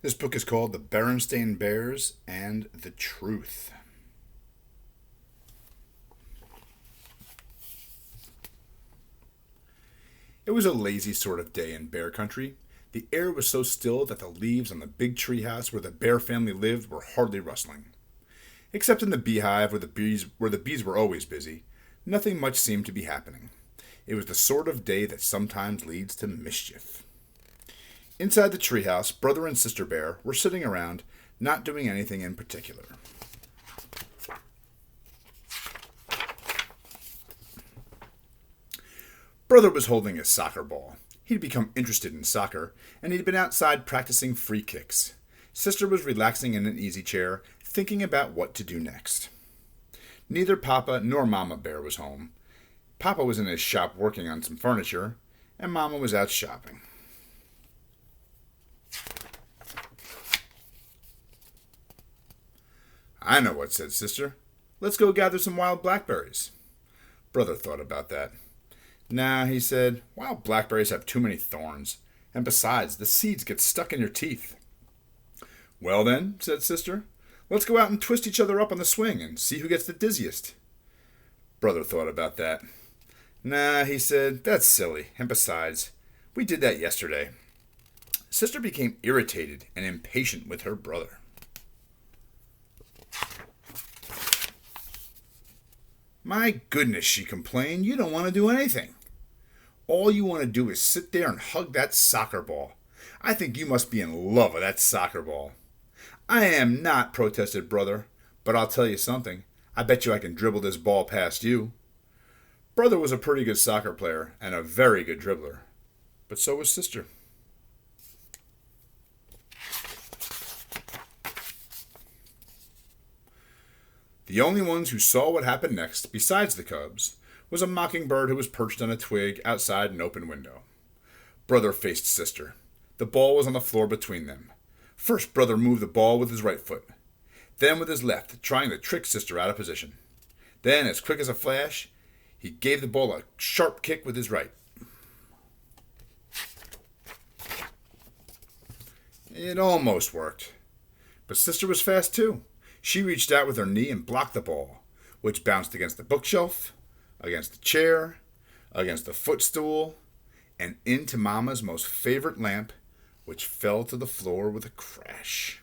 This book is called The Berenstain Bears and the Truth. It was a lazy sort of day in bear country. The air was so still that the leaves on the big treehouse where the bear family lived were hardly rustling. Except in the beehive where the bees were always busy, nothing much seemed to be happening. It was the sort of day that sometimes leads to mischief. Inside the treehouse, Brother and Sister Bear were sitting around, not doing anything in particular. Brother was holding his soccer ball. He'd become interested in soccer, and he'd been outside practicing free kicks. Sister was relaxing in an easy chair, thinking about what to do next. Neither Papa nor Mama Bear was home. Papa was in his shop working on some furniture, and Mama was out shopping. "I know what," said Sister. "Let's go gather some wild blackberries." Brother thought about that. "Nah," he said, "wild blackberries have too many thorns, and besides, the seeds get stuck in your teeth." "Well then," said Sister, "let's go out and twist each other up on the swing and see who gets the dizziest." Brother thought about that. "Nah," he said, "that's silly, and besides, we did that yesterday." Sister became irritated and impatient with her brother. "My goodness," she complained, "you don't want to do anything. All you want to do is sit there and hug that soccer ball. I think you must be in love with that soccer ball." "I am not," protested Brother, "but I'll tell you something. I bet you I can dribble this ball past you." Brother was a pretty good soccer player and a very good dribbler, but so was Sister. The only ones who saw what happened next, besides the cubs, was a mockingbird who was perched on a twig outside an open window. Brother faced Sister. The ball was on the floor between them. First, Brother moved the ball with his right foot, then with his left, trying to trick Sister out of position. Then, as quick as a flash, he gave the ball a sharp kick with his right. It almost worked. But Sister was fast too. She reached out with her knee and blocked the ball, which bounced against the bookshelf, against the chair, against the footstool, and into Mama's most favorite lamp, which fell to the floor with a crash.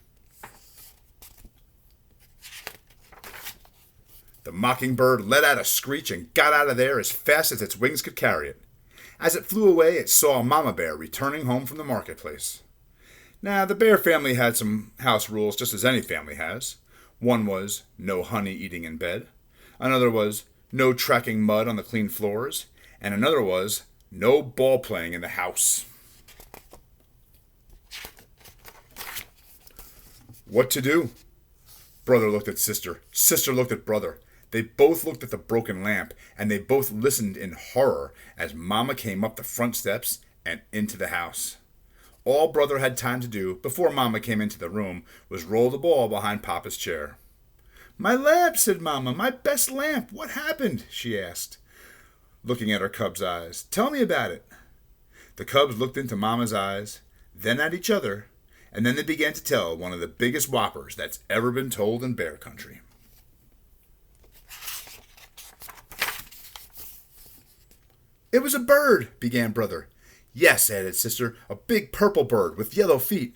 The mockingbird let out a screech and got out of there as fast as its wings could carry it. As it flew away, it saw Mama Bear returning home from the marketplace. Now, the bear family had some house rules, just as any family has. One was no honey eating in bed. Another was no tracking mud on the clean floors. And another was no ball playing in the house. What to do? Brother looked at Sister. Sister looked at Brother. They both looked at the broken lamp, and they both listened in horror as Mama came up the front steps and into the house. All Brother had time to do before Mama came into the room was roll the ball behind Papa's chair. "My lamp," said Mama, "my best lamp. What happened?" she asked, looking at her cub's eyes. "Tell me about it." The cubs looked into Mama's eyes, then at each other, and then they began to tell one of the biggest whoppers that's ever been told in bear country. "It was a bird," began Brother. "Yes," added Sister, "a big purple bird with yellow feet."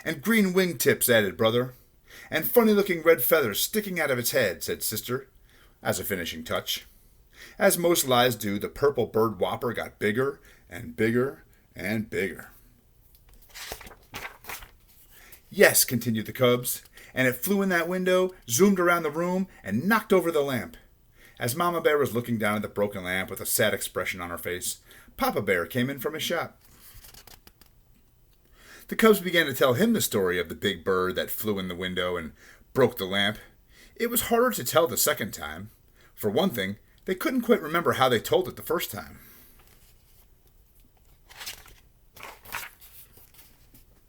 "And green wing tips," added Brother. "And funny-looking red feathers sticking out of its head," said Sister, as a finishing touch. As most lies do, the purple bird whopper got bigger and bigger and bigger. "Yes," continued the cubs, "and it flew in that window, zoomed around the room, and knocked over the lamp." As Mama Bear was looking down at the broken lamp with a sad expression on her face, Papa Bear came in from his shop. The cubs began to tell him the story of the big bird that flew in the window and broke the lamp. It was harder to tell the second time. For one thing, they couldn't quite remember how they told it the first time.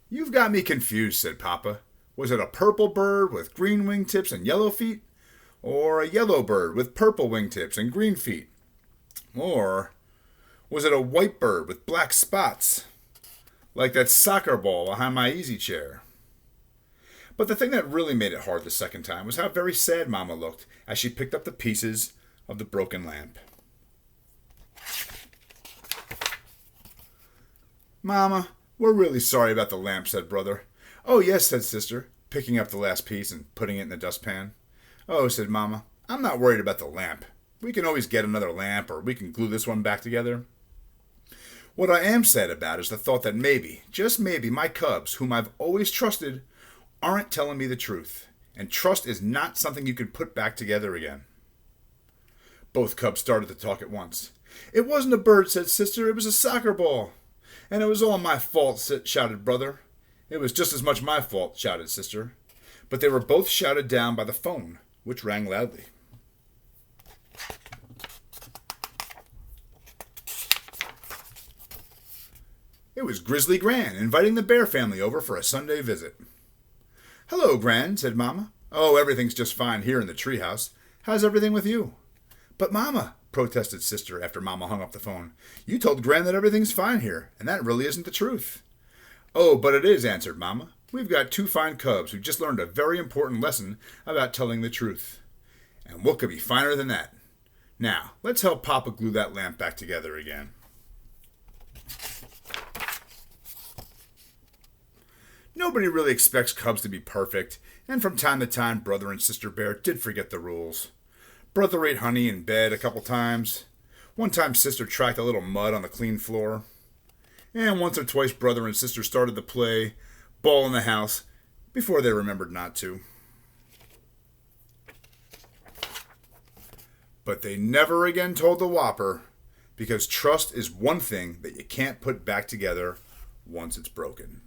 "You've got me confused," said Papa. "Was it a purple bird with green wingtips and yellow feet? Or a yellow bird with purple wingtips and green feet? Or was it a white bird with black spots, like that soccer ball behind my easy chair?" But the thing that really made it hard the second time was how very sad Mama looked as she picked up the pieces of the broken lamp. "Mama, we're really sorry about the lamp," said Brother. "Oh, yes," said Sister, picking up the last piece and putting it in the dustpan. "Oh," said Mama, "I'm not worried about the lamp. We can always get another lamp, or we can glue this one back together. What I am sad about is the thought that maybe, just maybe, my cubs, whom I've always trusted, aren't telling me the truth. And trust is not something you can put back together again." Both cubs started to talk at once. "It wasn't a bird," said Sister. "It was a soccer ball." "And it was all my fault," shouted Brother. "It was just as much my fault," shouted Sister. But they were both shouted down by the phone, which rang loudly. It was Grizzly Gran inviting the Bear family over for a Sunday visit. "Hello, Gran," said Mama. "Oh, everything's just fine here in the treehouse. How's everything with you?" "But Mama," protested Sister after Mama hung up the phone, "you told Gran that everything's fine here, and that really isn't the truth." "Oh, but it is," answered Mama. "We've got two fine cubs who just learned a very important lesson about telling the truth. And what could be finer than that? Now, let's help Papa glue that lamp back together again." Nobody really expects cubs to be perfect, and from time to time Brother and Sister Bear did forget the rules. Brother ate honey in bed a couple times. One time Sister tracked a little mud on the clean floor. And once or twice Brother and Sister started to play ball in the house before they remembered not to. But they never again told the Whopper, because trust is one thing that you can't put back together once it's broken.